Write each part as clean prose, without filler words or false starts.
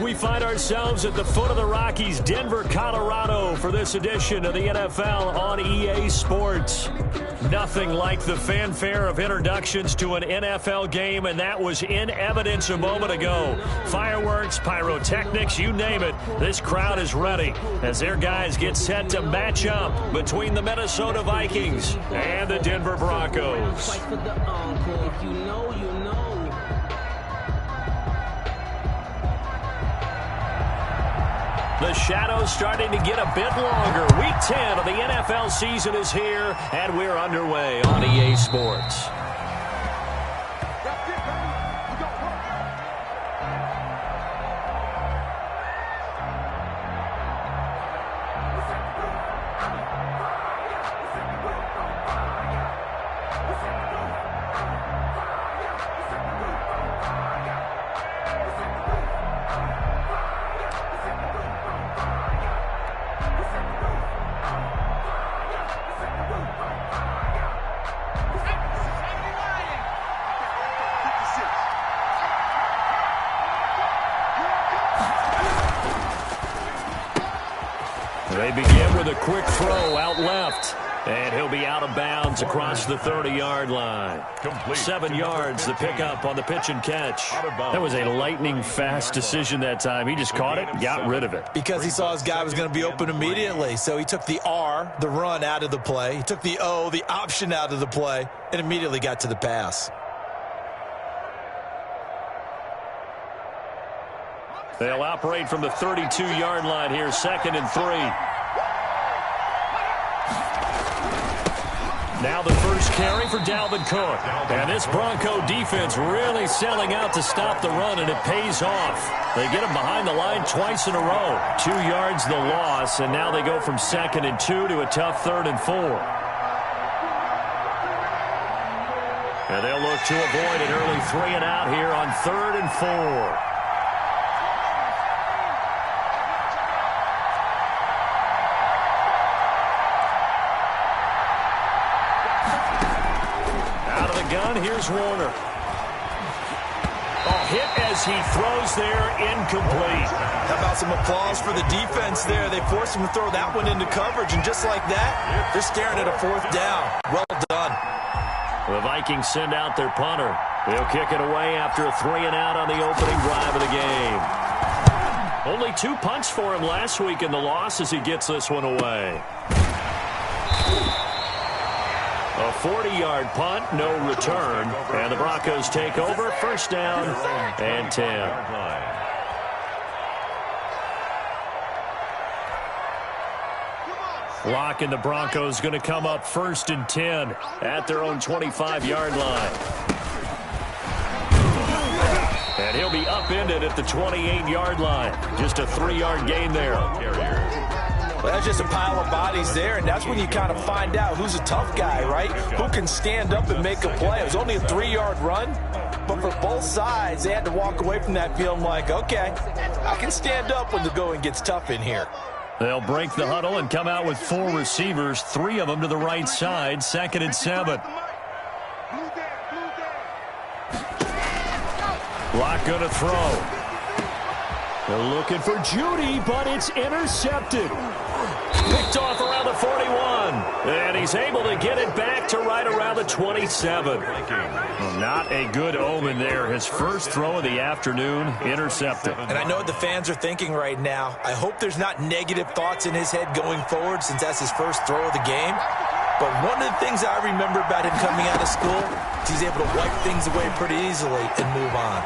We find ourselves at the foot of the Rockies, Denver, Colorado, for this edition of the NFL on EA Sports. Nothing like the fanfare of introductions to an NFL game, and that was in evidence a moment ago. Fireworks, pyrotechnics, you name it. This crowd is ready as their guys get set to match up between the Minnesota Vikings and the Denver Broncos. The shadow's starting to get a bit longer. Week 10 of the NFL season is here, and we're underway on EA Sports. They begin with a quick throw out left, and he'll be out of bounds across the 30-yard line. 7 yards, the pickup on the pitch and catch. That was a lightning-fast decision that time. He just caught it and got rid of it. Because he saw his guy was going to be open immediately, so he took the R, the run, out of the play. He took the O, the option, out of the play, and immediately got to the pass. They'll operate from the 32-yard line here, 2nd and 3. Now the first carry for Dalvin Cook. And this Bronco defense really selling out to stop the run, and it pays off. They get him behind the line twice in a row. 2 yards the loss, and now they go from 2nd and 2 to a tough 3rd and 4. And they'll look to avoid an early 3 and out here on 3rd and 4. Here's Warner. Hit as he throws there, incomplete. How about some applause for the defense there? They forced him to throw that one into coverage, and just like that, they're staring at a 4th down. Well done. The Vikings send out their punter. They'll kick it away after a 3 and out on the opening drive of the game. Only 2 punts for him last week in the loss as he gets this one away. A 40-yard punt, no return, and the Broncos take over, 1st down and 10. Lock and the Broncos going to come up 1st and 10 at their own 25-yard line. And he'll be upended at the 28-yard line. Just a 3-yard gain there. Well, that's just a pile of bodies there, and that's when you kind of find out who's a tough guy, right? Who can stand up and make a play. It was only a 3-yard run, but for both sides, they had to walk away from that feeling like, okay, I can stand up when the going gets tough in here. They'll break the huddle and come out with 4 receivers, 3 of them to the right side, 2nd and 7. Lock going to throw. They're looking for Judy, but it's intercepted. Picked off around the 41. And he's able to get it back to right around the 27. Not a good omen there. His first throw of the afternoon, intercepted. And I know what the fans are thinking right now. I hope there's not negative thoughts in his head going forward since that's his first throw of the game. But one of the things I remember about him coming out of school is he's able to wipe things away pretty easily and move on.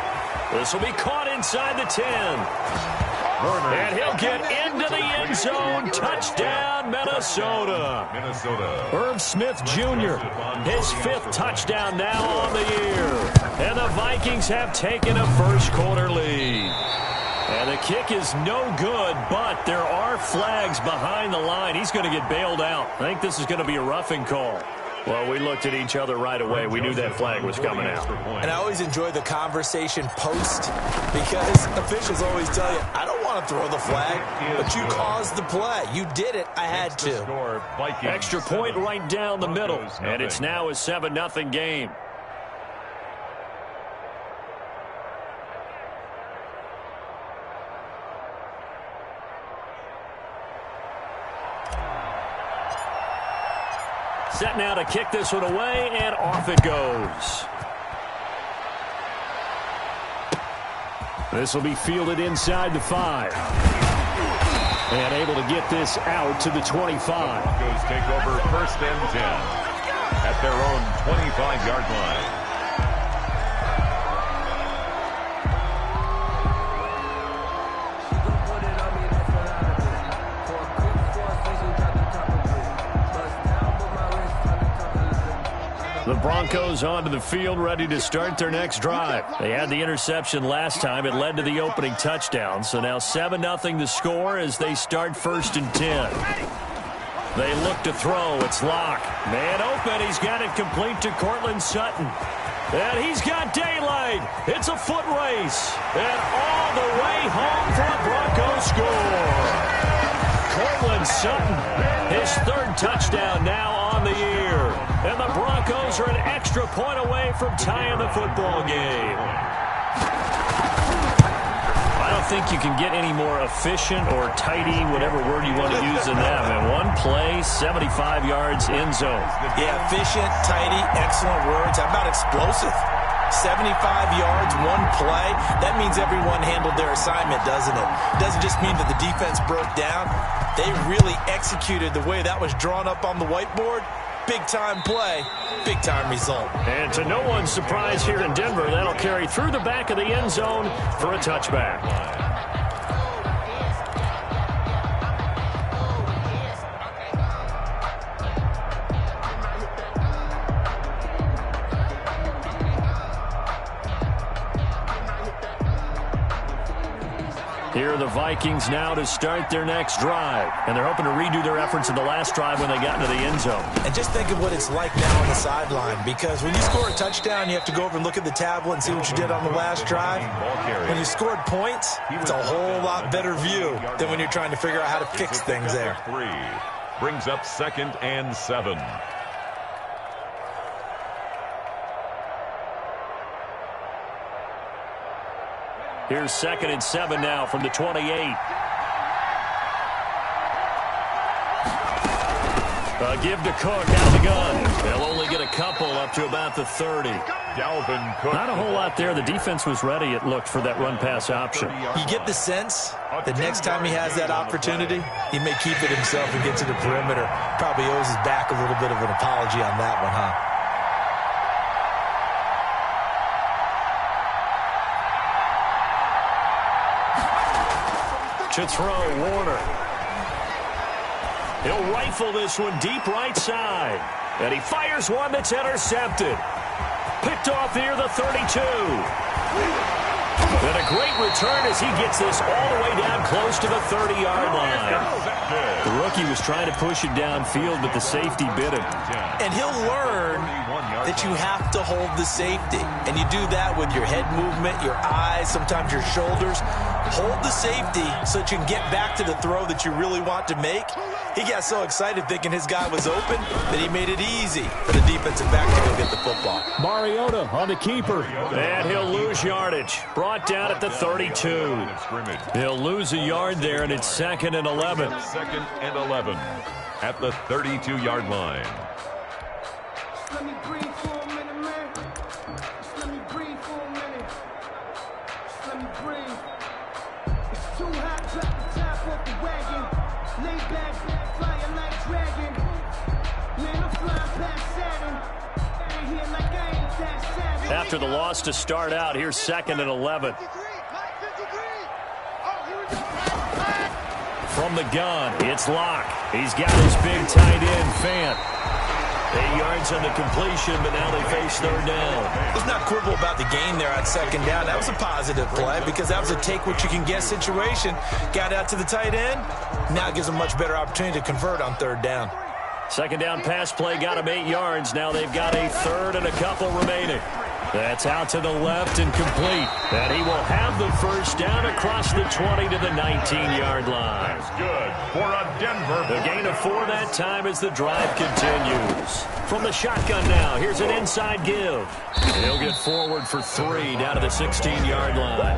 This will be caught inside the 10. And he'll get into the end zone. Touchdown, Minnesota. Irv Smith Jr., his 5th touchdown now on the year. And the Vikings have taken a first-quarter lead. And the kick is no good, but there are flags behind the line. He's going to get bailed out. I think this is going to be a roughing call. Well, we looked at each other right away. We knew that flag was coming out. And I always enjoy the conversation post because officials always tell you, I don't want to throw the flag, but you caused the play. You did it. I had to. Extra point right down the middle, and it's now a 7-0 game. Set now to kick this one away, and off it goes. This will be fielded inside the 5. And able to get this out to the 25. Broncos take over 1st and 10 at their own 25-yard line. The Broncos onto the field, ready to start their next drive. They had the interception last time. It led to the opening touchdown. So now 7-0 the score as they start 1st and 10. They look to throw. It's Locke. Man open. He's got it complete to Cortland Sutton. And he's got daylight. It's a foot race. And all the way home for a Broncos score. Cortland Sutton, his 3rd touchdown now on the year. And the Broncos are an extra point away from tying the football game. I don't think you can get any more efficient or tidy, whatever word you want to use in that. Man, one play, 75 yards in zone. Yeah, efficient, tidy, excellent words. How about explosive? 75 yards, one play. That means everyone handled their assignment, doesn't it? It doesn't just mean that the defense broke down. They really executed the way that was drawn up on the whiteboard. Big-time play, big-time result. And to no one's surprise here in Denver, that'll carry through the back of the end zone for a touchback. Here are the Vikings now to start their next drive. And they're hoping to redo their efforts in the last drive when they got into the end zone. And just think of what it's like now on the sideline, because when you score a touchdown, you have to go over and look at the tablet and see what you did on the last drive. When you scored points, it's a whole lot better view than when you're trying to figure out how to fix things there. 3 brings up 2nd and 7. Here's 2nd and 7 now from the 28. Give to Cook out of the gun. They'll only get a couple up to about the 30. Dalvin Cook. Not a whole lot there. The defense was ready, it looked, for that run-pass option. You get the sense that next time he has that opportunity, he may keep it himself and get to the perimeter. Probably owes his back a little bit of an apology on that one, huh? To throw, Warner. He'll rifle this one deep right side. And he fires one that's intercepted. Picked off near the 32. And a great return as he gets this all the way down close to the 30-yard line. The rookie was trying to push it downfield, but the safety bit him. And he'll learn that you have to hold the safety. And you do that with your head movement, your eyes, sometimes your shoulders. Hold the safety so that you can get back to the throw that you really want to make. He got so excited thinking his guy was open that he made it easy for the defensive back to go get the football. Mariota on the keeper. And he'll lose yardage. Brought down at the 32. He'll lose a yard there, and it's 2nd and 11. 2nd and 11 at the 32-yard line. Let me breathe for a minute, man. Just let me breathe for a minute. Just let me breathe. It's too hot, drop the top off the wagon. Lay back, flying like dragon. Man, I'm flying past Saturn. Out here like I ain't that savage. After the loss to start out, here's 2nd and 11. From the gun, it's Locke. He's got his big tight end, Fant. 8 yards on the completion, but now they face 3rd down. Let's not quibble about the gain there on 2nd down. That was a positive play because that was a take-what-you-can-get situation. Got out to the tight end. Now gives them a much better opportunity to convert on 3rd down. 2nd down pass play got him 8 yards. Now they've got a 3rd and a couple remaining. That's out to the left and complete. And he will have the 1st down across the 20 to the 19-yard line. That's good for a Denver. The gain of 4 that time as the drive continues. From the shotgun now, here's an inside give. He'll get forward for 3 down to the 16-yard line.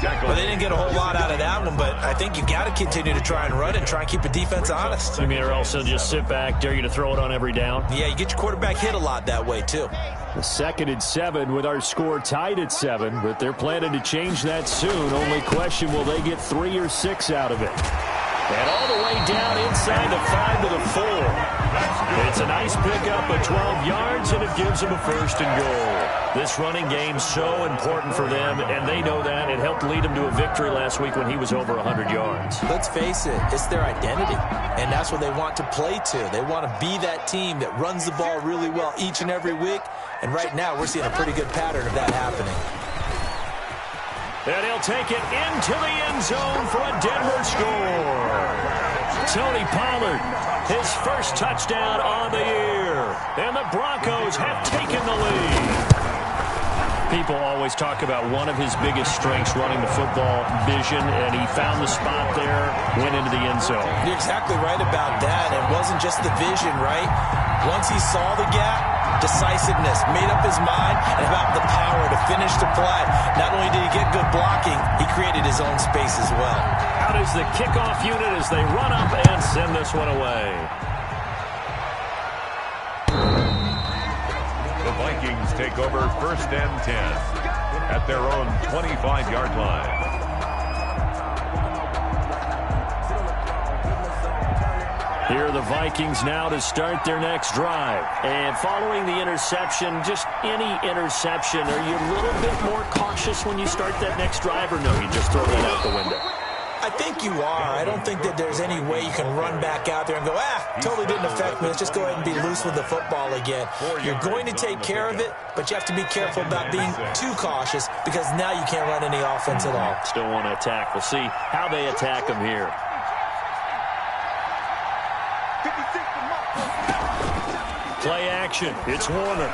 But they didn't get a whole lot out of that one, but I think you got to continue to try and run and try and keep the defense honest. You mean or else they'll just sit back, dare you to throw it on every down? Yeah, you get your quarterback hit a lot that way, too. The 2nd and 7 with our score tied at 7, but they're planning to change that soon. Only question, will they get 3 or 6 out of it? And all the way down inside the 5 to the 4. It's a nice pickup of 12 yards, and it gives them a 1st and goal. This running game's so important for them, and they know that. It helped lead them to a victory last week when he was over 100 yards. Let's face it, it's their identity, and that's what they want to play to. They want to be that team that runs the ball really well each and every week, and right now we're seeing a pretty good pattern of that happening. And he'll take it into the end zone for a Denver score. Tony Pollard, his first touchdown on the year. And the Broncos have taken the lead. People always talk about one of his biggest strengths running the football, vision, and he found the spot there, went into the end zone. You're exactly right about that. It wasn't just the vision, right? Once he saw the gap, decisiveness, made up his mind, and about the power to finish the play. Not only did he get good blocking, he created his own space as well. Out is the kickoff unit as they run up and send this one away. The Vikings take over 1st and 10 at their own 25-yard line. Here are the Vikings now to start their next drive. And following the interception, just any interception, are you a little bit more cautious when you start that next drive, or no, you just throw that out the window? I think you are. I don't think that there's any way you can run back out there and go, totally didn't affect me. Let's just go ahead and be loose with the football again. You're going to take care of it, but you have to be careful about being too cautious because now you can't run any offense at all. Still want to attack. We'll see how they attack them here. Play action. It's Warner.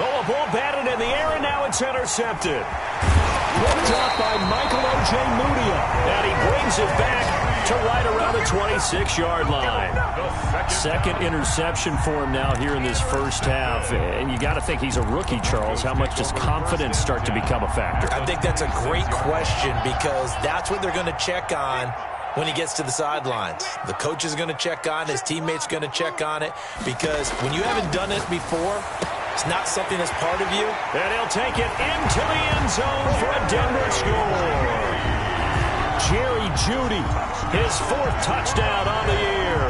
Oh, a ball batted in the air, and now it's intercepted. Picked up by Michael Ojemudia. And he brings it back to right around the 26-yard line. 2nd interception for him now here in this first half. And you got to think he's a rookie, Charles. How much does confidence start to become a factor? I think that's a great question because that's what they're going to check on when he gets to the sidelines. The coach is going to check on it. His teammates are going to check on it because when you haven't done it before, it's not something that's part of you. And he'll take it into the end zone for a Denver score. Jerry Jeudy, his 4th touchdown on the year.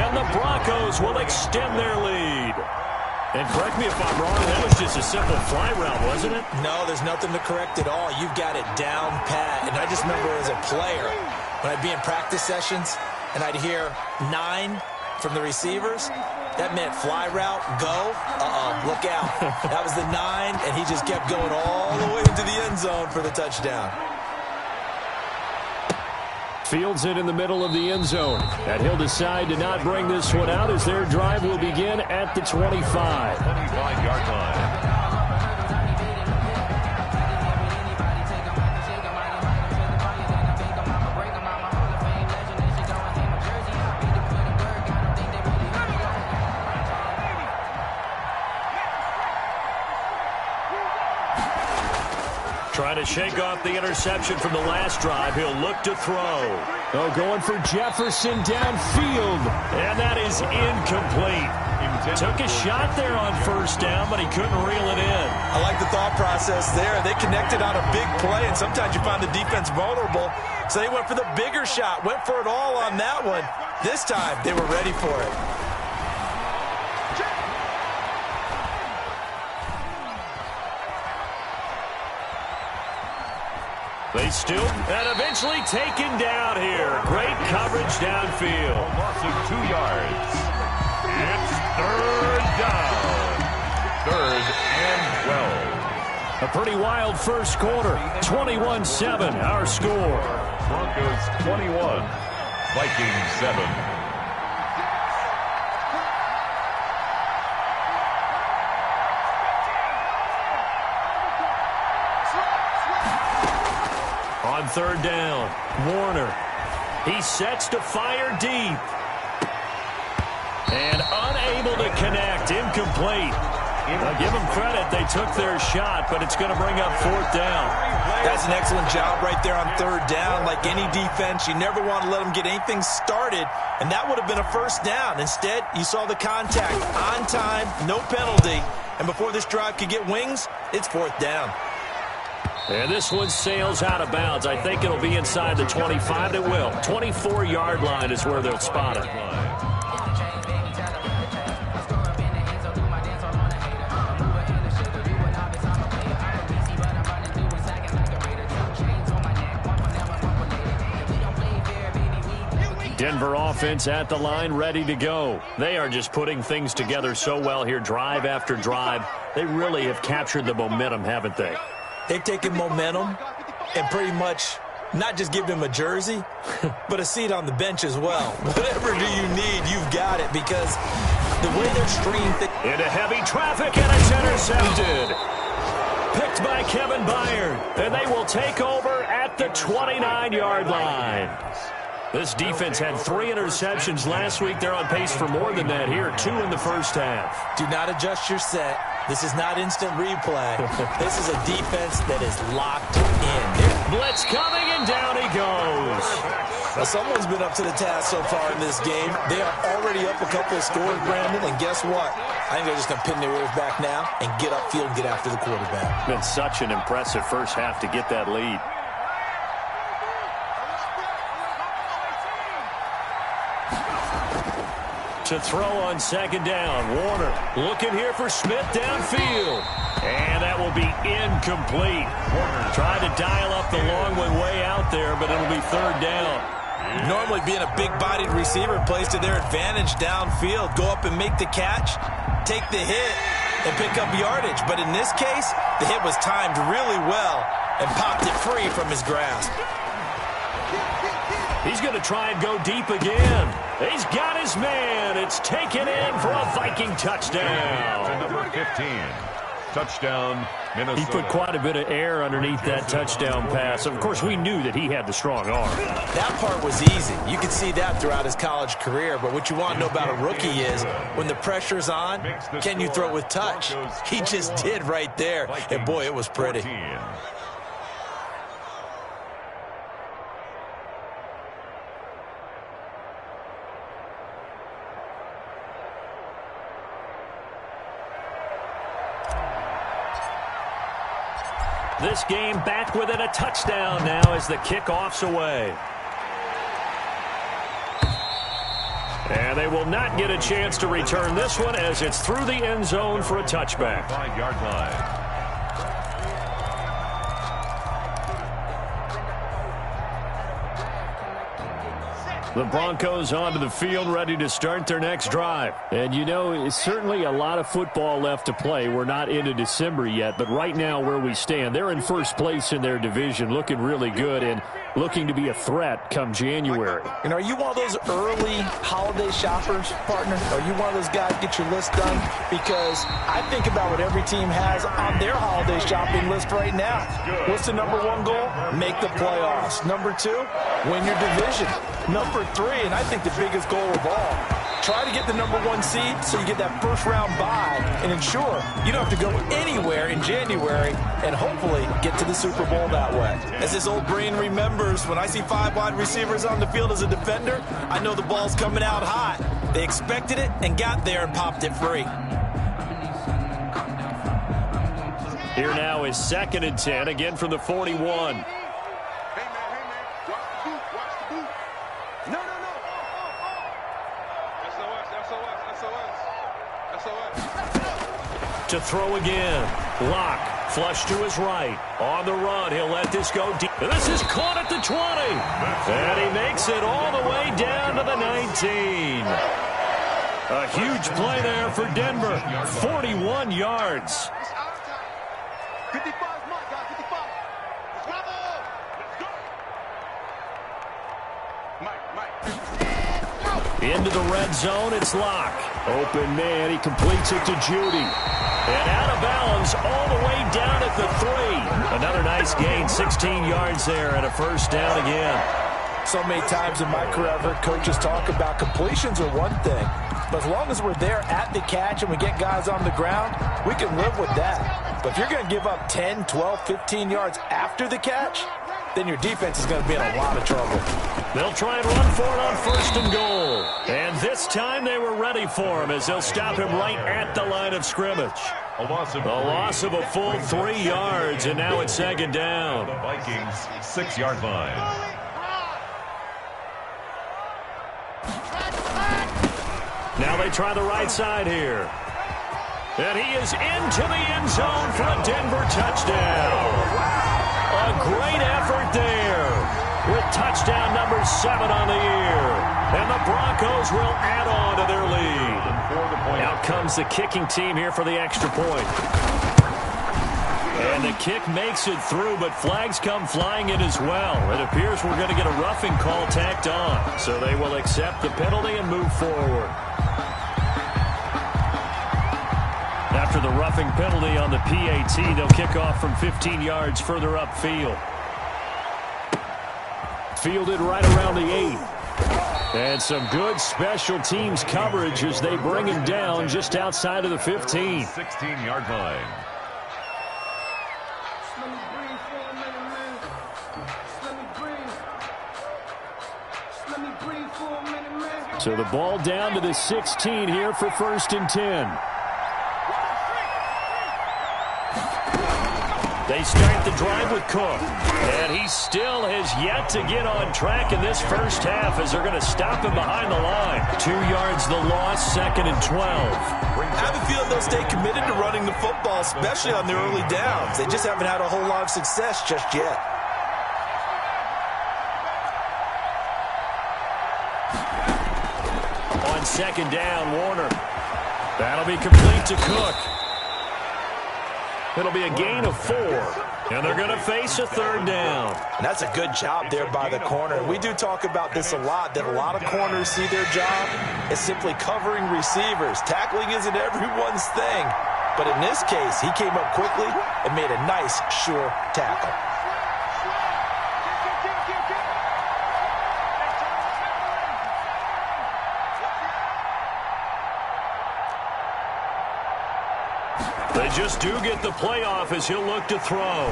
And the Broncos will extend their lead. And correct me if I'm wrong, that was just a simple fly route, wasn't it? No, there's nothing to correct at all. You've got it down pat. And I just remember as a player, when I'd be in practice sessions and I'd hear 9 from the receivers, that meant fly route, go, look out. That was the 9, and he just kept going all the way into the end zone for the touchdown. Fields it in the middle of the end zone. And he'll decide to not bring this one out as their drive will begin at the 25. 25-yard line. Trying to shake off the interception from the last drive. He'll look to throw. Oh, going for Jefferson downfield. And that is incomplete. Took a shot there on 1st down, but he couldn't reel it in. I like the thought process there. They connected on a big play, and sometimes you find the defense vulnerable. So they went for the bigger shot, went for it all on that one. This time, they were ready for it. They still, and eventually taken down here. Great coverage downfield. A loss of 2 yards. It's 3rd down. 3rd and 12. A pretty wild first quarter. 21-7, our score. Broncos 21, Vikings 7. On 3rd down, Warner. He sets to fire deep. And unable to connect, incomplete. I'll give them credit, they took their shot, but it's going to bring up 4th down. That's an excellent job right there on third down. Like any defense, you never want to let them get anything started, and that would have been a first down. Instead, you saw the contact on time, no penalty, and before this drive could get wings, it's fourth down. And this one sails out of bounds. I think it'll be inside the 25. It will. 24-yard line is where they'll spot it. Denver offense at the line, ready to go. They are just putting things together so well here, drive after drive. They really have captured the momentum, haven't they? They've taken momentum and pretty much not just given him a jersey, but a seat on the bench as well. Whatever do you need, you've got it, because the way they're stringing things... Into heavy traffic, and it's intercepted. Picked by Kevin Byard, and they will take over at the 29-yard line. This defense had 3 interceptions last week. They're on pace for more than that here, 2 in the first half. Do not adjust your set. This is not instant replay. This is a defense that is locked in. Blitz coming, and down he goes. Well, someone's been up to the task so far in this game. They are already up a couple of scores, Brandon, and guess what? I think they're just going to pin their ears back now and get upfield and get after the quarterback. Been such an impressive first half to get that lead. To throw on second down. Warner looking here for Smith downfield. And that will be incomplete. Warner tried to dial up the long one way out there, but it'll be third down. Normally being a big-bodied receiver plays to their advantage downfield. Go up and make the catch, take the hit, and pick up yardage. But in this case, the hit was timed really well and popped it free from his grasp. He's going to try and go deep again. He's got his man. It's taken in for a Viking touchdown. Number 15. Touchdown, Minnesota. He put quite a bit of air underneath that touchdown pass. Of course, we knew that he had the strong arm. That part was easy. You could see that throughout his college career. But what you want to know about a rookie is when the pressure's on, can you throw it with touch? He just did right there. And, boy, it was pretty. This game back within a touchdown now as the kickoff's away. And they will not get a chance to return this one as it's through the end zone for a touchback. 5-yard line. The Broncos onto the field, ready to start their next drive. And, you know, it's certainly a lot of football left to play. We're not into December yet, but right now where we stand, they're in first place in their division, looking really good and looking to be a threat come January. And are you one of those early holiday shoppers, partner? Are you one of those guys get your list done? Because I think about what every team has on their holiday shopping list right now. What's the number 1 goal? Make the playoffs. Number 2, win your division. Number 3, and I think the biggest goal of all, try to get the number 1 seed so you get that first round bye and ensure you don't have to go anywhere in January and hopefully get to the Super Bowl that way. As this old brain remembers, when I see 5 wide receivers on the field as a defender, I know the ball's coming out hot. They expected it and got there and popped it free. Here now is 2nd and 10, again from the 41. To throw again. Locke, flush to his right. On the run, he'll let this go deep. This is caught at the 20. And he makes it all the way down to the 19. A huge play there for Denver. 41 yards. 55, Mike, guys, 55. Mike. Into the red zone, it's Locke. Open man, he completes it to Judy. And out of bounds all the way down at the 3. Another nice gain, 16 yards there and a first down again. So many times in my career I've heard coaches talk about completions are one thing, but as long as we're there at the catch and we get guys on the ground, we can live with that. But if you're going to give up 10, 12, 15 yards after the catch, then your defense is going to be in a lot of trouble. They'll try and run for it on 1st and goal. And this time they were ready for him as they'll stop him right at the line of scrimmage. A loss of a full 3 yards, and now it's 2nd down. The Vikings 6-yard line. Now they try the right side here. And he is into the end zone for a Denver touchdown. A great effort there with touchdown number 7 on the year. And the Broncos will add on to their lead. Out comes the kicking team here for the extra point. And the kick makes it through, but flags come flying in as well. It appears we're going to get a roughing call tacked on. So they will accept the penalty and move forward. After the roughing penalty on the PAT, they'll kick off from 15 yards further upfield. Fielded right around the 8. And some good special teams coverage as they bring him down just outside of the 15. 16-yard line. So the ball down to the 16 here for 1st and 10. They start the drive with Cook. And he still has yet to get on track in this first half as they're going to stop him behind the line. 2 yards the loss, 2nd and 12. I have a feeling they'll stay committed to running the football, especially on their early downs. They just haven't had a whole lot of success just yet. On 2nd down, Warner. That'll be complete to Cook. It'll be a gain of 4, and they're going to face a 3rd down. And that's a good job there by the corner. We do talk about this a lot, that a lot of corners see their job as simply covering receivers. Tackling isn't everyone's thing. But in this case, he came up quickly and made a nice, sure tackle. They just do get the playoff as he'll look to throw.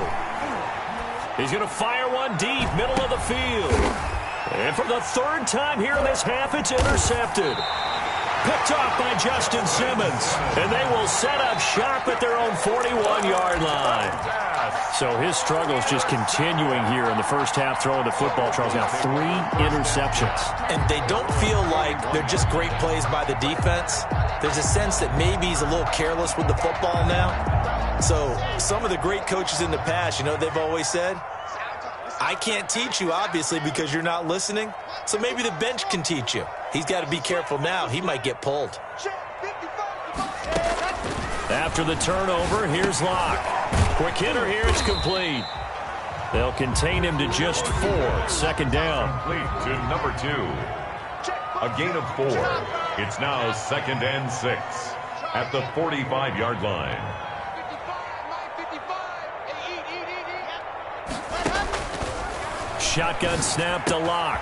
He's going to fire one deep, middle of the field. And for the 3rd time here in this half, it's intercepted. Picked off by Justin Simmons. And they will set up shop at their own 41-yard line. So his struggles just continuing here in the first half throwing the football. Charles, now 3 interceptions. And they don't feel like they're just great plays by the defense. There's a sense that maybe he's a little careless with the football now. So some of the great coaches in the past, you know, they've always said, I can't teach you, obviously, because you're not listening. So maybe the bench can teach you. He's got to be careful now. He might get pulled. After the turnover, here's Locke. Quick hitter here, it's complete. They'll contain him to just 4. 2nd down. Complete to number 2. A gain of 4. It's now 2nd and 6 at the 45-yard line. Shotgun snap to Locke.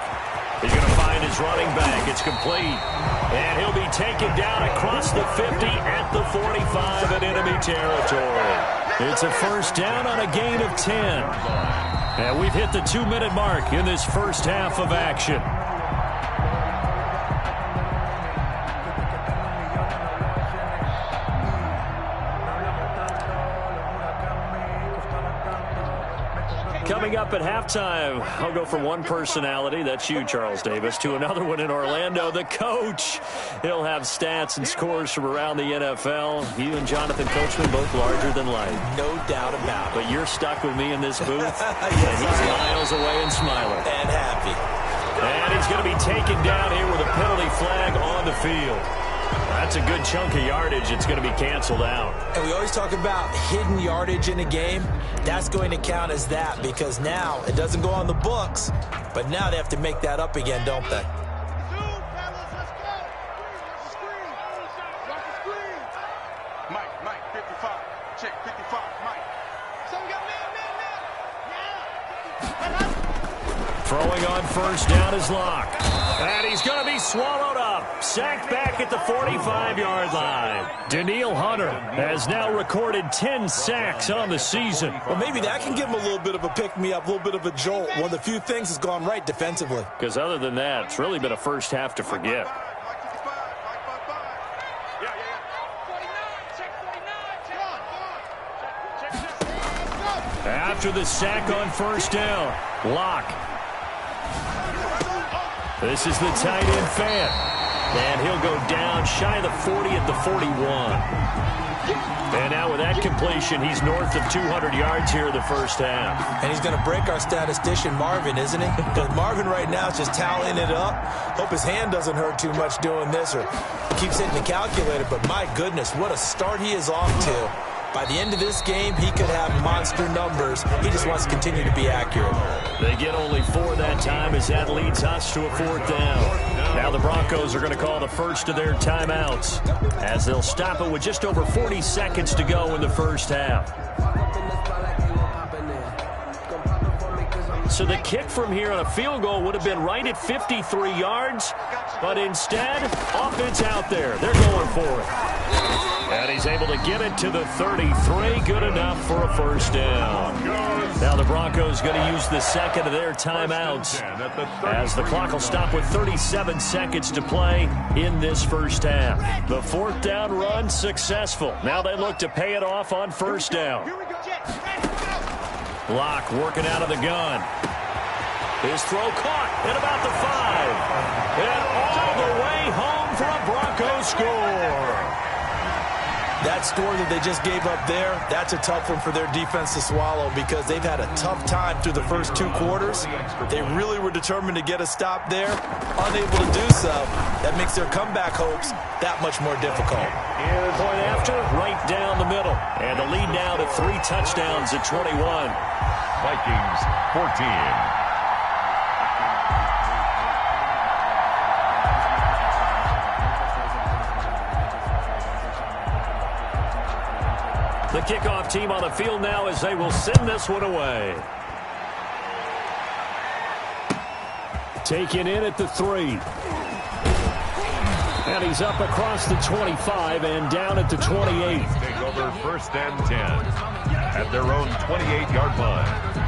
He's going to find his running back. It's complete. And he'll be taken down across the 50 at the 45 in enemy territory. It's a 1st down on a gain of 10. And we've hit the 2-minute mark in this first half of action. Coming up at halftime, I'll go from one personality, that's you, Charles Davis, to another one in Orlando, the coach. He'll have stats and scores from around the NFL. You and Jonathan Coachman both larger than life. No doubt about it. But you're stuck with me in this booth, Yes, and he's miles away and smiling. And happy. And he's going to be taken down here with a penalty flag on the field. That's a good chunk of yardage. It's going to be canceled out. And we always talk about hidden yardage in a game. That's going to count as that because now it doesn't go on the books, but now they have to make that up again, don't they? Mike, 55. Check 55, Mike. So we got man. Yeah. Throwing on first down is Locke. And he's going to be swallowed up. Sacked back at the 45-yard line. Danielle Hunter has now recorded 10 sacks on the season. Well, maybe that can give him a little bit of a pick-me-up, a little bit of a jolt. One of the few things has gone right defensively. Because other than that, it's really been a first half to forget. After the sack on first down, Locke. This is the tight end fan. And he'll go down shy of the 40 at the 41. And now with that completion, he's north of 200 yards here in the first half. And he's going to break our statistician, Marvin, isn't he? Because Marvin right now is just tallying it up. Hope his hand doesn't hurt too much doing this or keeps hitting the calculator. But my goodness, what a start he is off to. By the end of this game, he could have monster numbers. He just wants to continue to be accurate. They get only 4 that time as that leads us to a 4th down. Now the Broncos are going to call the first of their timeouts as they'll stop it with just over 40 seconds to go in the first half. So the kick from here on a field goal would have been right at 53 yards, but instead, offense out there. They're going for it. And he's able to get it to the 33. Good enough for a first down. Now the Broncos going to use the second of their timeouts as the clock will stop with 37 seconds to play in this first half. The 4th down run successful. Now they look to pay it off on first down. Locke working out of the gun. His throw caught at about the 5. And all the way home for a Broncos score. That score that they just gave up there, that's a tough one for their defense to swallow because they've had a tough time through the first 2 quarters. They really were determined to get a stop there, unable to do so. That makes their comeback hopes that much more difficult. Point after, right down the middle. And the lead now to 3 touchdowns at 21. Vikings 14. The kickoff team on the field now as they will send this one away. Taken in at the 3. And he's up across the 25 and down at the 28. Take over first and 10 at their own 28-yard line.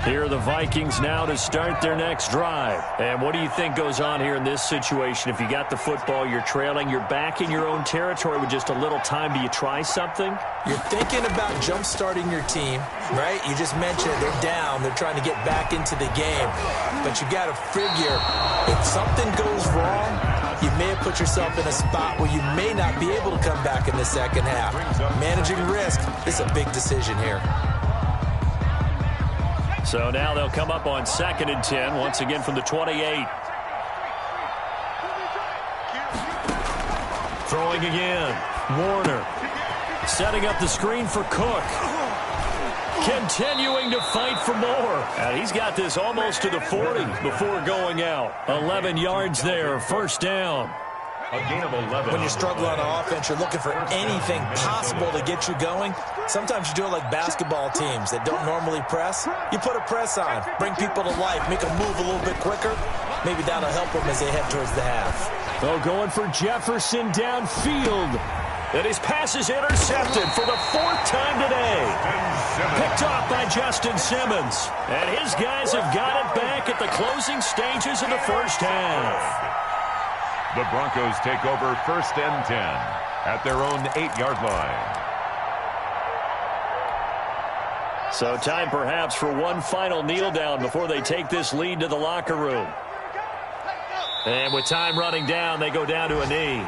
Here are the Vikings now to start their next drive. And what do you think goes on here in this situation? If you got the football, you're trailing, you're back in your own territory with just a little time. Do you try something? You're thinking about jump-starting your team, right? You just mentioned it. They're down. They're trying to get back into the game. But you got to figure, if something goes wrong, you may have put yourself in a spot where you may not be able to come back in the second half. Managing risk is a big decision here. So now they'll come up on 2nd and 10, once again from the 28. Throwing again. Warner setting up the screen for Cook. Continuing to fight for more. And he's got this almost to the 40 before going out. 11 yards there, first down. A gain of 11. When you're struggling on offense, you're looking for anything possible to get you going. Sometimes you do it like basketball teams that don't normally press. You put a press on, bring people to life, make them move a little bit quicker. Maybe that'll help them as they head towards the half. Oh, going for Jefferson downfield. And his pass is intercepted for the 4th time today. Picked off by Justin Simmons. And his guys have got it back at the closing stages of the first half. The Broncos take over first and 10 at their own 8-yard line. So time perhaps for one final kneel down before they take this lead to the locker room. And with time running down, they go down to a knee.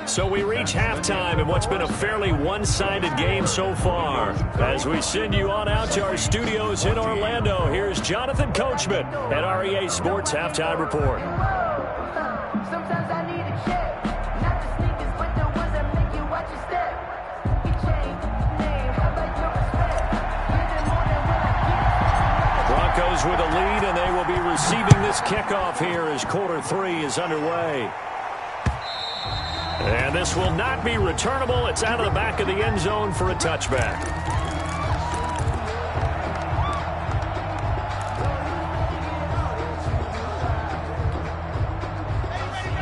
So we reach halftime in what's been a fairly one-sided game so far. As we send you on out to our studios in Orlando, here's Jonathan Coachman at REA Sports Halftime Report. Sometimes I need a check, not the sneakers, but the ones that make you watch your step. You change, name, how about your respect? Give them more than what I get. Broncos with a lead, and they will be receiving this kickoff here as quarter 3 is underway. And this will not be returnable. It's out of the back of the end zone for a touchback.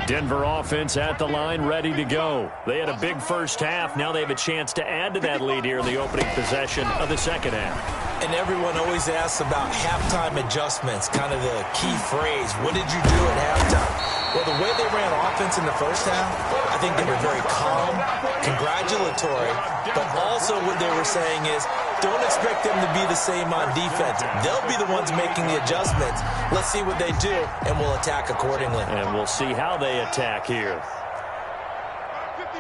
Denver offense at the line, ready to go. They had a big first half. Now they have a chance to add to that lead here in the opening possession of the second half. And everyone always asks about halftime adjustments, kind of the key phrase. What did you do at halftime? Well, the way they ran offense in the first half, I think they were very calm, congratulatory, but also what they were saying is, don't expect them to be the same on defense. They'll be the ones making the adjustments. Let's see what they do, and we'll attack accordingly. And we'll see how they attack here. 55,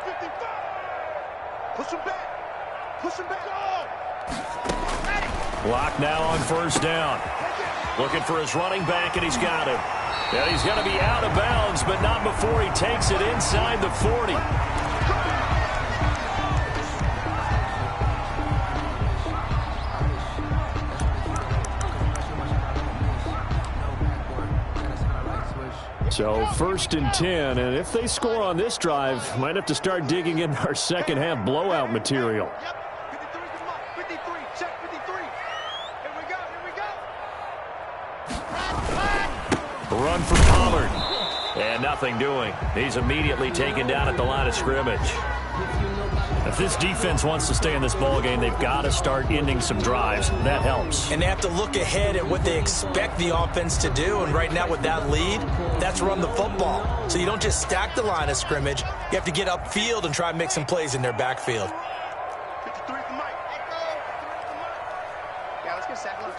55. Push him back. Push him back. Block now on first down. Looking for his running back, and he's got him. And he's going to be out of bounds, but not before he takes it inside the 40. So 1st and 10, and if they score on this drive, might have to start digging in our second half blowout material. Yep. 53's the mark. 53. Check 53. Here we go. Here we go. Run for Pollard. And nothing doing. He's immediately taken down at the line of scrimmage. If this defense wants to stay in this ballgame, they've got to start ending some drives. That helps. And they have to look ahead at what they expect the offense to do. And right now with that lead, that's run the football. So you don't just stack the line of scrimmage. You have to get upfield and try and make some plays in their backfield. 53's the mic. Yeah, let's get sack lunch.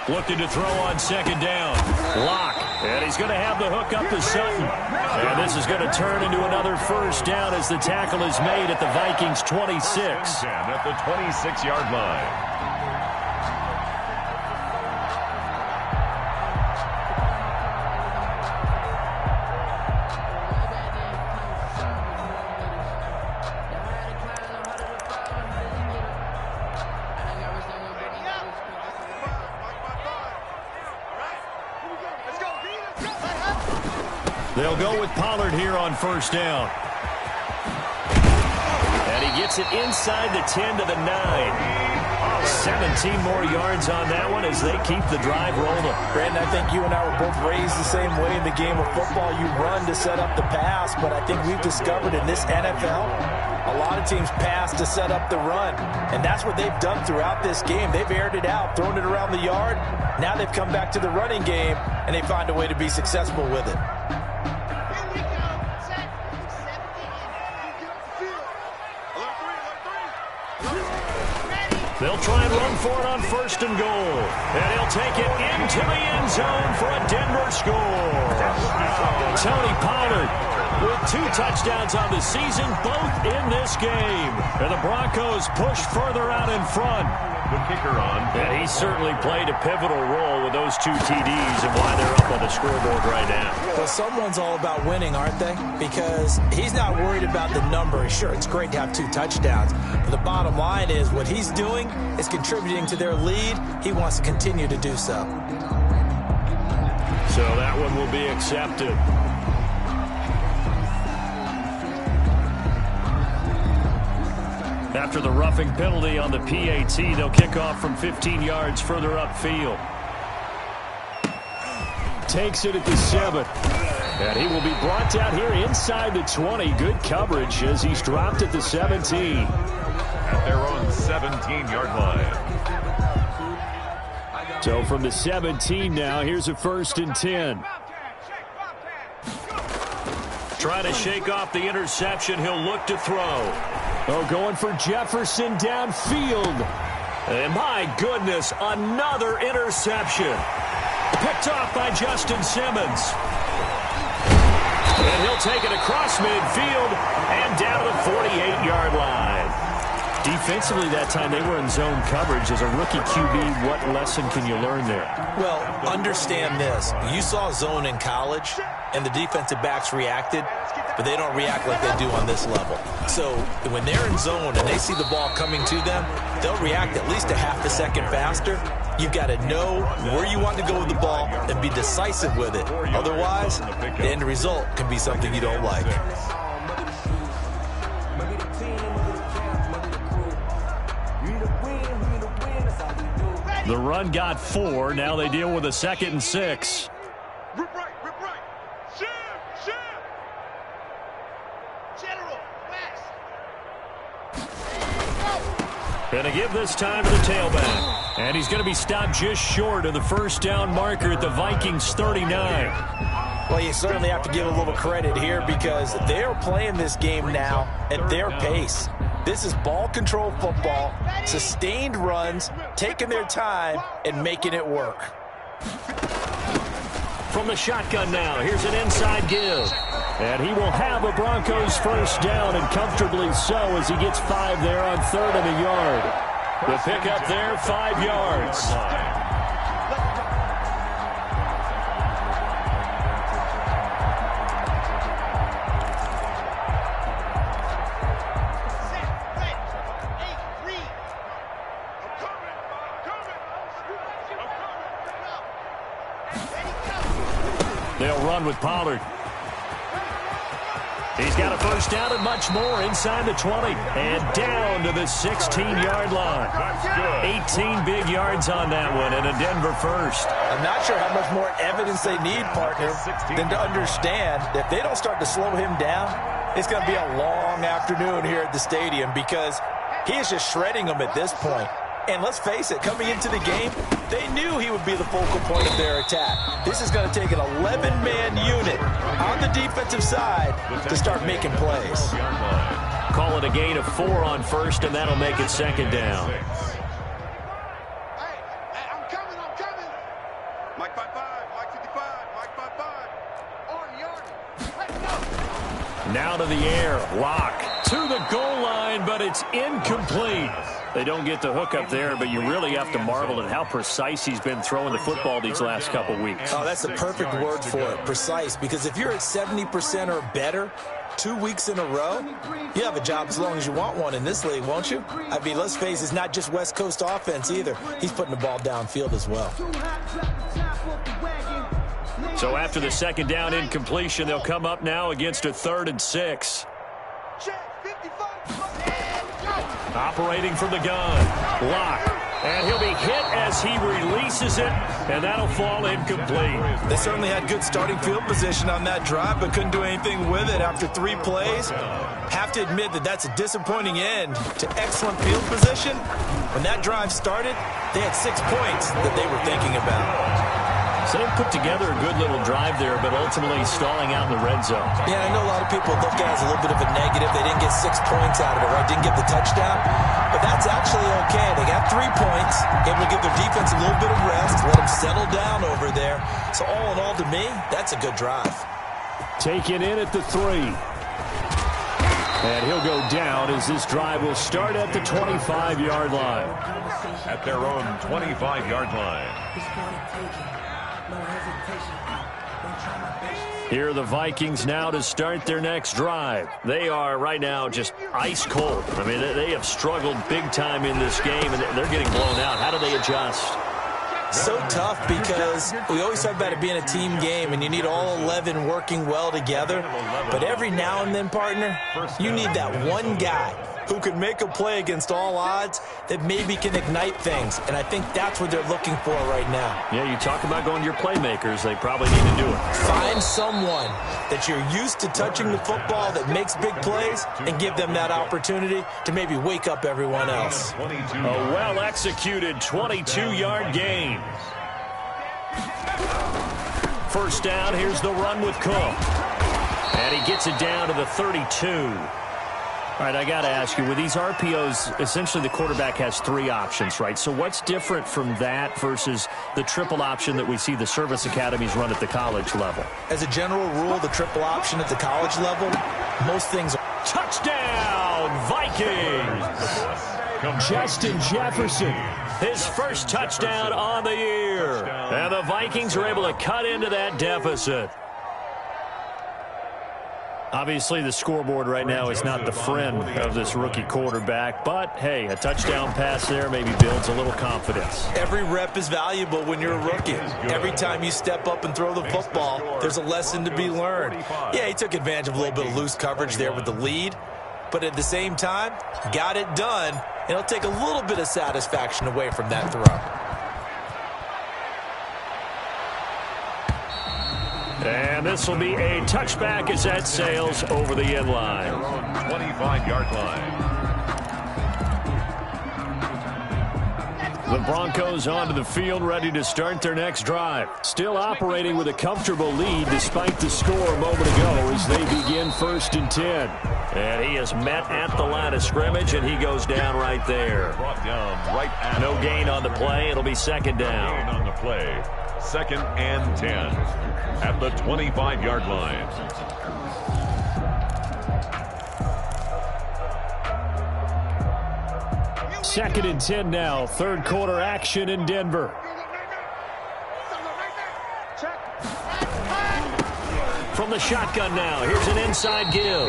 Looking to throw on second down. Lock. And he's going to have the hook up to Sutton. And this is going to turn into another first down as the tackle is made at the Vikings 26. At the 26-yard line. They'll go with Pollard here on first down. And he gets it inside the 10 to the 9. 17 more yards on that one as they keep the drive rolling. Brandon, I think you and I were both raised the same way in the game of football. You run to set up the pass, but I think we've discovered in this NFL, a lot of teams pass to set up the run. And that's what they've done throughout this game. They've aired it out, thrown it around the yard. Now they've come back to the running game, and they find a way to be successful with it. They'll try and run for it on first and goal. And he'll take it into the end zone for a Denver score. Tony Pollard with 2 touchdowns on the season, both in this game. And the Broncos push further out in front. The kicker on. And he certainly played a pivotal role with those 2 TDs and why they're up on the scoreboard right now. Well, someone's all about winning, aren't they? Because he's not worried about the number. Sure, it's great to have 2 touchdowns. But the bottom line is what he's doing is contributing to their lead. He wants to continue to do so. So that one will be accepted. After the roughing penalty on the PAT, they'll kick off from 15 yards further upfield. Takes it at the 7. And he will be brought down here inside the 20. Good coverage as he's dropped at the 17. At their own 17-yard line. So from the 17 now, here's a 1st and 10. Trying to shake off the interception. He'll look to throw. Oh, going for Jefferson downfield. And my goodness, another interception. Picked off by Justin Simmons. And he'll take it across midfield and down to the 48-yard line. Defensively that time, they were in zone coverage. As a rookie QB, what lesson can you learn there? Well, understand this. You saw zone in college, and the defensive backs reacted. but they don't react like they do on this level. So when they're in zone and they see the ball coming to them, they'll react at least a half a second faster. You've got to know where you want to go with the ball and be decisive with it. Otherwise, the end result can be something you don't like. The run got 4. Now they deal with a 2nd and 6. Rip right. Shim. General, west. Going to give this time to the tailback. And he's going to be stopped just short of the first down marker at the Vikings 39. Well, you certainly have to give a little credit here because they're playing this game now at their pace. This is ball control football, sustained runs, taking their time and making it work. From the shotgun now, here's an inside give. And he will have a Broncos first down, and comfortably so as he gets 5 there on 3rd and a yard. The pickup there, 5 yards. They'll run with Pollard. He's got a first down and much more inside the 20 and down to the 16-yard line. 18 big yards on that one and a Denver first. I'm not sure how much more evidence they need, partner, than to understand that if they don't start to slow him down, it's going to be a long afternoon here at the stadium because he is just shredding them at this point. And let's face it, coming into the game, they knew he would be the focal point of their attack. This is going to take an 11-man unit on the defensive side to start making plays. Call it a gain of 4 on first, and that'll make it 2nd down. Hey, I'm coming. Mike 55, Mike 55, Mike 55. Let's go. Now to the air, Lock to the goal line, but it's incomplete. They don't get the hook up there, but you really have to marvel at how precise he's been throwing the football these last couple weeks. Oh, that's the perfect word for it, precise, because if you're at 70% or better 2 weeks in a row, you have a job as long as you want one in this league, won't you? I mean, let's face it, it's not just West Coast offense either. He's putting the ball downfield as well. So after the 2nd down incompletion, they'll come up now against a 3rd and 6. Operating from the gun, Lock, and he'll be hit as he releases it, and that'll fall incomplete. They certainly had good starting field position on that drive, but couldn't do anything with it after 3 plays. Have to admit that that's a disappointing end to excellent field position. When that drive started, they had 6 points that they were thinking about. So they put together a good little drive there, but ultimately stalling out in the red zone. Yeah, I know a lot of people look at it as a little bit of a negative. They didn't get 6 points out of it, right? Didn't get the touchdown. But that's actually okay. They got 3 points. Able to give their defense a little bit of rest, let them settle down over there. So all in all, to me, that's a good drive. Taken in at the 3. And he'll go down as this drive will start at the 25-yard line. At their own 25-yard line. Here are the Vikings now to start their next drive. They are right now just ice cold. I mean, they have struggled big time in this game, and they're getting blown out. How do they adjust? So tough because we always talk about it being a team game, and you need all 11 working well together. But every now and then, partner, you need that one guy who can make a play against all odds that maybe can ignite things. And I think that's what they're looking for right now. Yeah, you talk about going to your playmakers. They probably need to do it. Find someone that you're used to touching the football that makes big plays and give them that opportunity to maybe wake up everyone else. A well-executed 22-yard gain. First down, here's the run with Cook. And he gets it down to the 32. All right, I got to ask you, with these RPOs, essentially the quarterback has 3 options, right? So what's different from that versus the triple option that we see the service academies run at the college level? As a general rule, the triple option at the college level, most things are... Touchdown, Vikings! Justin Jefferson, his first touchdown on the year. And the Vikings are able to cut into that deficit. Obviously, the scoreboard right now is not the friend of this rookie quarterback, but, hey, a touchdown pass there maybe builds a little confidence. Every rep is valuable when you're a rookie. Every time you step up and throw the football, there's a lesson to be learned. Yeah, he took advantage of a little bit of loose coverage there with the lead, but at the same time, got it done, and it'll take a little bit of satisfaction away from that throw. And this will be a touchback as that sails over the end line. 25-yard line. The Broncos onto the field, ready to start their next drive. Still operating with a comfortable lead despite the score a moment ago as they begin 1st and 10. And he is met at the line of scrimmage, and he goes down right there. Brought down right at No gain on the play. It'll be 2nd down. gain on the play. 2nd and 10 at the 25-yard line. Second and 10 now. 3rd quarter action in Denver. From the shotgun now. Here's an inside give.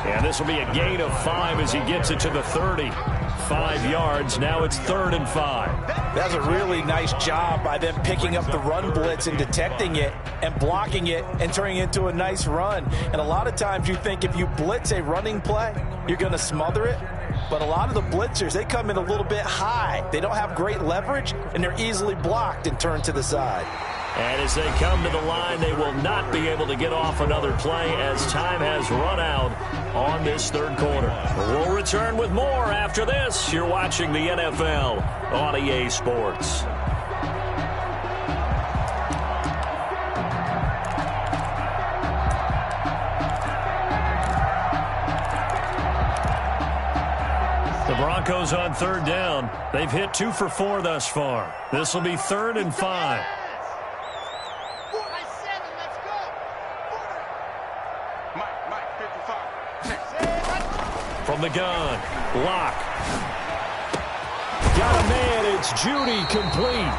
And this will be a gain of 5 as he gets it to the 30. 5 yards. Now it's 3rd and 5. That's a really nice job by them picking up the run blitz and detecting it and blocking it and turning it into a nice run. And a lot of times you think if you blitz a running play, you're going to smother it. But a lot of the blitzers, they come in a little bit high. They don't have great leverage, and they're easily blocked and turned to the side. And as they come to the line, they will not be able to get off another play as time has run out on this 3rd quarter. We'll return with more after this. You're watching the NFL on EA Sports. The Broncos on 3rd down. They've hit 2 for 4 thus far. This will be 3rd and 5. From the gun, block. Got a man, it's Judy, complete.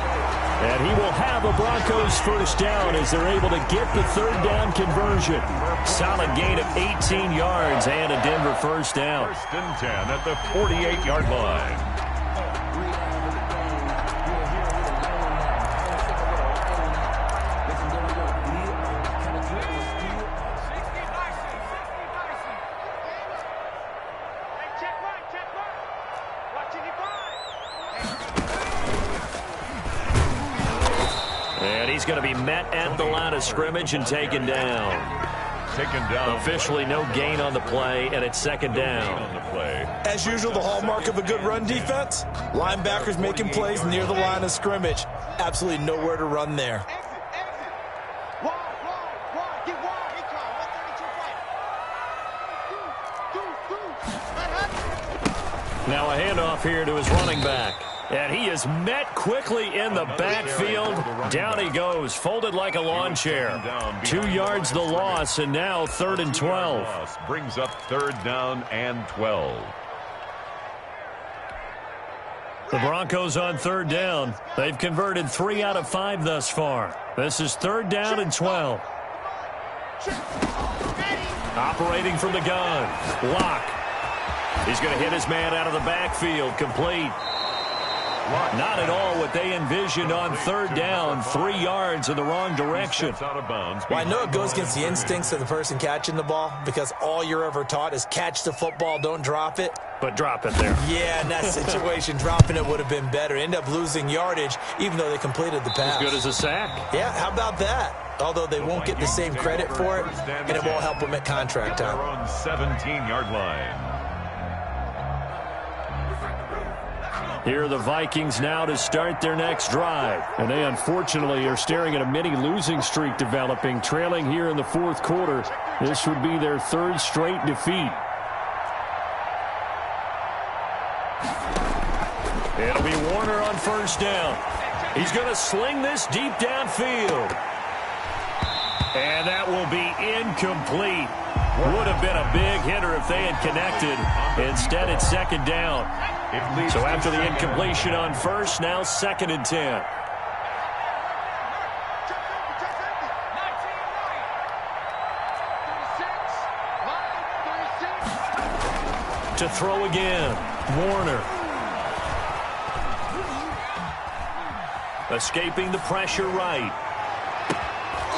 And he will have a Broncos 1st down as they're able to get the 3rd down conversion. Solid gain of 18 yards and a Denver 1st down. 1st and 10 at the 48-yard line. And he's going to be met at the line of scrimmage and taken down. Officially no gain on the play, and it's 2nd down. As usual, the hallmark of a good run defense, linebackers making plays near the line of scrimmage. Absolutely nowhere to run there. Now a handoff here to his running back. And he is met quickly in the backfield. Down he goes, folded like a lawn chair. 2 yards the loss, and now 3rd and 12. Brings up 3rd down and 12. The Broncos on 3rd down. They've converted 3 out of 5 thus far. This is 3rd down and 12. Operating from the gun. Lock. He's going to hit his man out of the backfield. Complete. Not at all what they envisioned on 3rd down. 3 yards in the wrong direction. Well, I know it goes against the instincts of the person catching the ball because all you're ever taught is catch the football, don't drop it. But drop it there. Yeah, in that situation, dropping it would have been better. End up losing yardage, even though they completed the pass. As good as a sack. Yeah, how about that? Although they won't get the same credit for it, and it won't help them at contract time. They're on 17-yard line. Here are the Vikings now to start their next drive. And they unfortunately are staring at a mini losing streak developing, trailing here in the 4th quarter. This would be their 3rd straight defeat. It'll be Warner on 1st down. He's going to sling this deep downfield. And that will be incomplete. Would have been a big hitter if they had connected. Instead, it's 2nd down. So after the incompletion on 1st, now 2nd and 10. To throw again, Warner. Escaping the pressure right.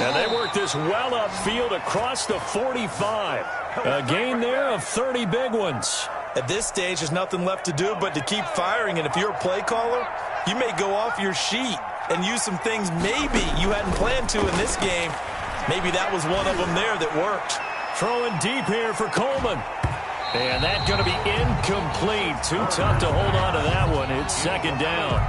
And they work this well upfield across the 45. A gain there of 30 big ones. At this stage, there's nothing left to do but to keep firing. And if you're a play caller, you may go off your sheet and use some things maybe you hadn't planned to in this game. Maybe that was one of them there that worked. Throwing deep here for Coleman. And that's going to be incomplete. Too tough to hold on to that one. It's second down.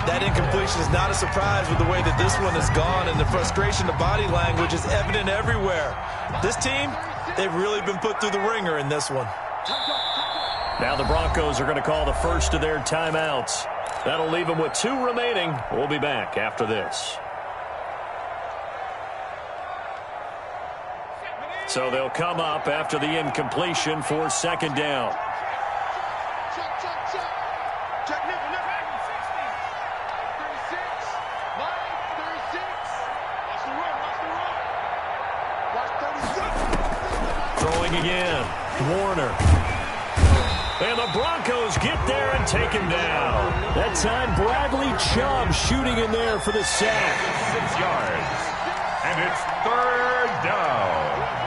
That incompletion is not a surprise with the way that this one has gone, and the frustration, the body language is evident everywhere. This team, they've really been put through the ringer in this one. Now the Broncos are going to call the first of their timeouts. That'll leave them with 2 remaining. We'll be back after this. So they'll come up after the incompletion for second down. Throwing again, Warner. And the Broncos get there and take him down. That time, Bradley Chubb shooting in there for the sack. 6 yards. And it's third down.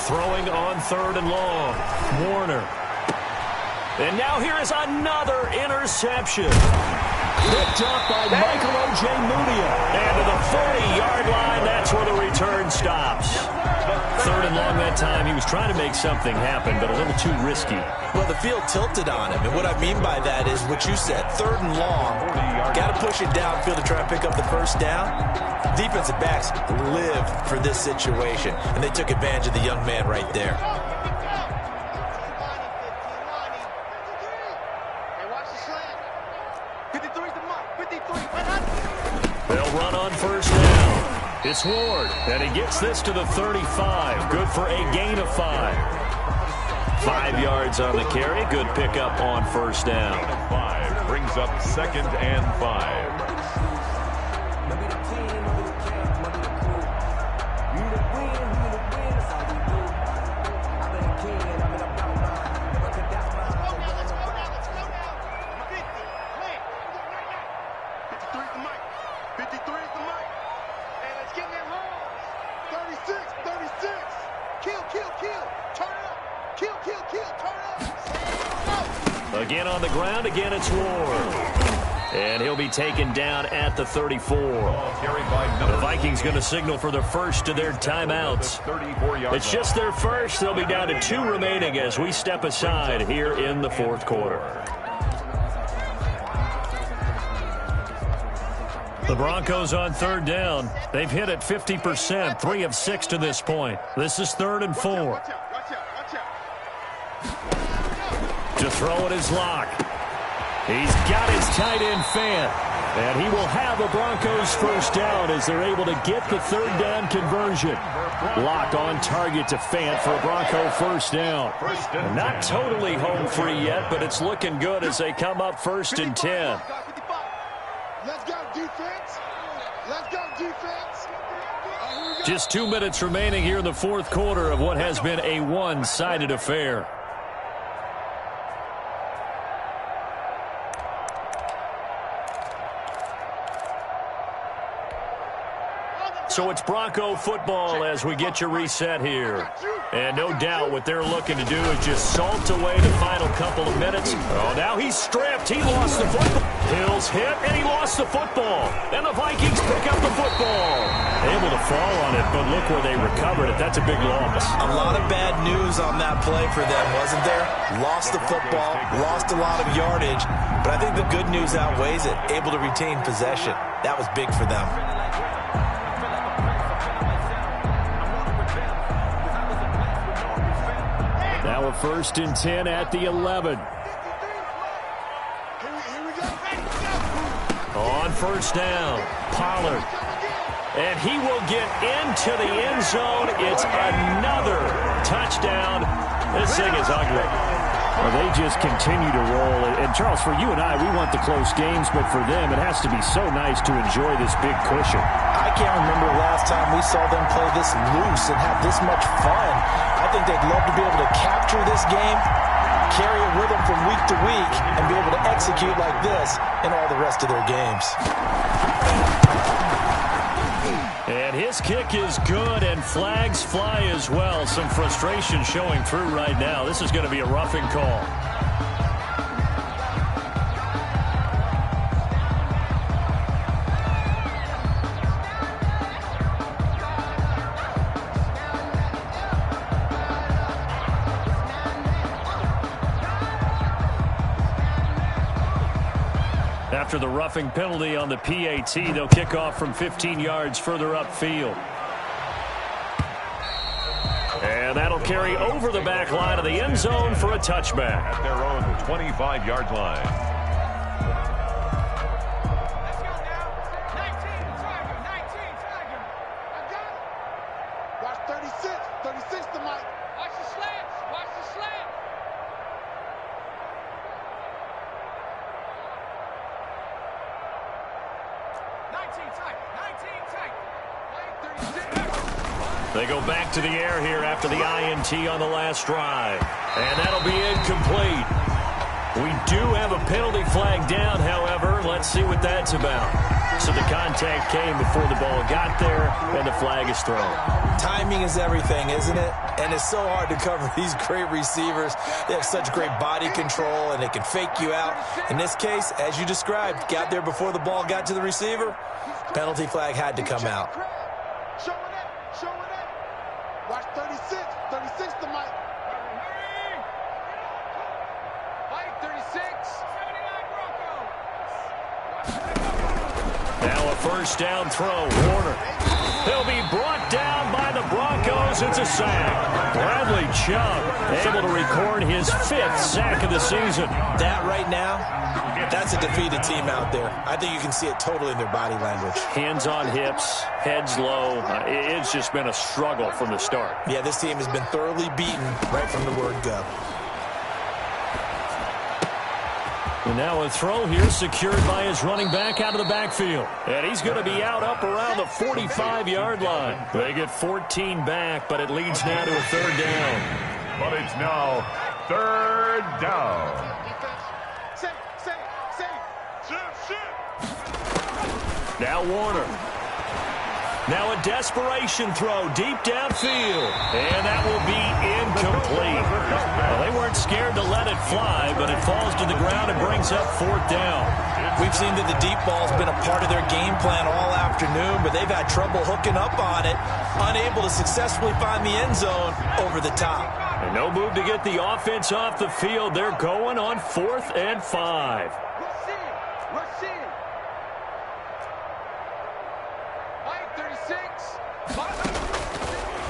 Throwing on third and long, Warner. And now here is another interception. Picked up by Michael O.J. Mudia. And to the 40-yard line, that's where the return stops. Third and long that time. He was trying to make something happen, but a little too risky. Well, the field tilted on him, and what I mean by that is what you said. Third and long, got to push it downfield to try and pick up the first down. Defensive backs live for this situation, and they took advantage of the young man right there. They'll run on first down. It's Ward, and he gets this to the 35. Good for a gain of 5. 5 yards on the carry. Good pickup on first down. 5 brings up second and 5. Again on the ground, again it's Ward. And he'll be taken down at the 34. The Vikings going to signal for the first of their timeouts. It's just their first. They'll be down to 2 remaining as we step aside here in the fourth quarter. The Broncos on third down. They've hit it 50%, 3 of 6 to this point. This is 3rd and 4. To throw it is Locke. He's got his tight end Fant. And he will have a Broncos first down as they're able to get the third down conversion. Locke on target to Fant for a Bronco first down. Not totally home free yet, but it's looking good as they come up 1st and 10. Let's go, defense. Let's go, defense. Just 2 minutes remaining here in the fourth quarter of what has been a one-sided affair. So it's Bronco football as we get you reset here. And no doubt what they're looking to do is just salt away the final couple of minutes. Oh, now he's stripped. He lost the football. Hill's hit, and he lost the football. And the Vikings pick up the football. Able to fall on it, but look where they recovered it. That's a big loss. A lot of bad news on that play for them, wasn't there? Lost the football, lost a lot of yardage, but I think the good news outweighs it. Able to retain possession. That was big for them. Now a 1st and 10 at the 11. On first down, Pollard. And he will get into the end zone. It's another touchdown. This thing is ugly. Well, they just continue to roll. And, Charles, for you and I, we want the close games, but for them, it has to be so nice to enjoy this big cushion. I can't remember the last time we saw them play this loose and have this much fun. I think they'd love to be able to capture this game, carry it with them from week to week, and be able to execute like this in all the rest of their games. And his kick is good, and flags fly as well. Some frustration showing through right now. This is going to be a roughing call. After the roughing penalty on the PAT, they'll kick off from 15 yards further upfield. And that'll carry over the back line of the end zone for a touchback. At their own 25-yard line. Let's go now. 19, Tiger. 19, Tiger. I got it. Watch 36. 36 to Mike. Watch the slants. Watch the slant. 19 tight. 19 tight. Play 36. They go back to the air here after the INT on the last drive. And that'll be incomplete. We do have a penalty flag down, however. Let's see what that's about. So the contact came before the ball got there, and the flag is thrown. Timing is everything, isn't it? And it's so hard to cover these great receivers. They have such great body control, and they can fake you out. In this case, as you described, got there before the ball got to the receiver. Penalty flag had to come out. Show it up. Show it up. Watch 36. 36 to Mike. Mike 36. 79 Broncos. Now a first down throw. Warner. He'll be brought down by the Broncos. It's a sack. Bradley Chubb able to record his 5th sack of the season. That right now, that's a defeated team out there. I think you can see it totally in their body language. Hands on hips, heads low. It's just been a struggle from the start. Yeah, this team has been thoroughly beaten right from the word go. And now a throw here secured by his running back out of the backfield. And he's going to be out up around the 45-yard line. They get 14 back, but it leads now to a 3rd down. But it's now 3rd down. Now Warner. Now a desperation throw deep downfield. And that will be incomplete. Well, they weren't scared to let it fly, but it falls to the ground and brings up 4th down. We've seen that the deep ball's been a part of their game plan all afternoon, but they've had trouble hooking up on it, unable to successfully find the end zone over the top. And no move to get the offense off the field. They're going on 4th and 5. Rush in. Mike 36.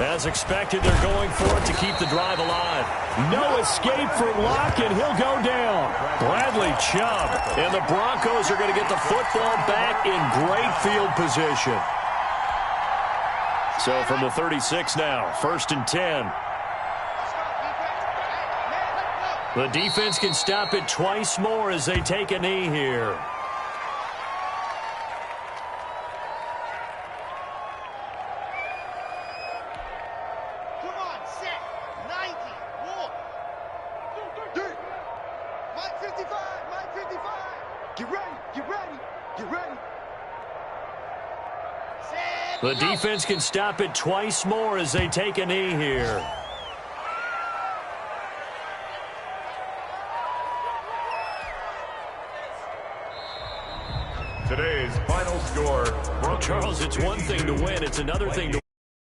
As expected, they're going for it to keep the drive alive. No escape for Locke, and he'll go down. Bradley Chubb. And the Broncos are going to get the football back in great field position. So from the 36 now, 1st and 10. The defense can stop it twice more as they take a knee here. Come on, set. 90. Walk. Mike 55. Mike 55. Get ready. Get ready. Get ready. Set. The defense can stop it twice more as they take a knee here. Today's final score. Well, Charles, it's one thing to win. It's another thing to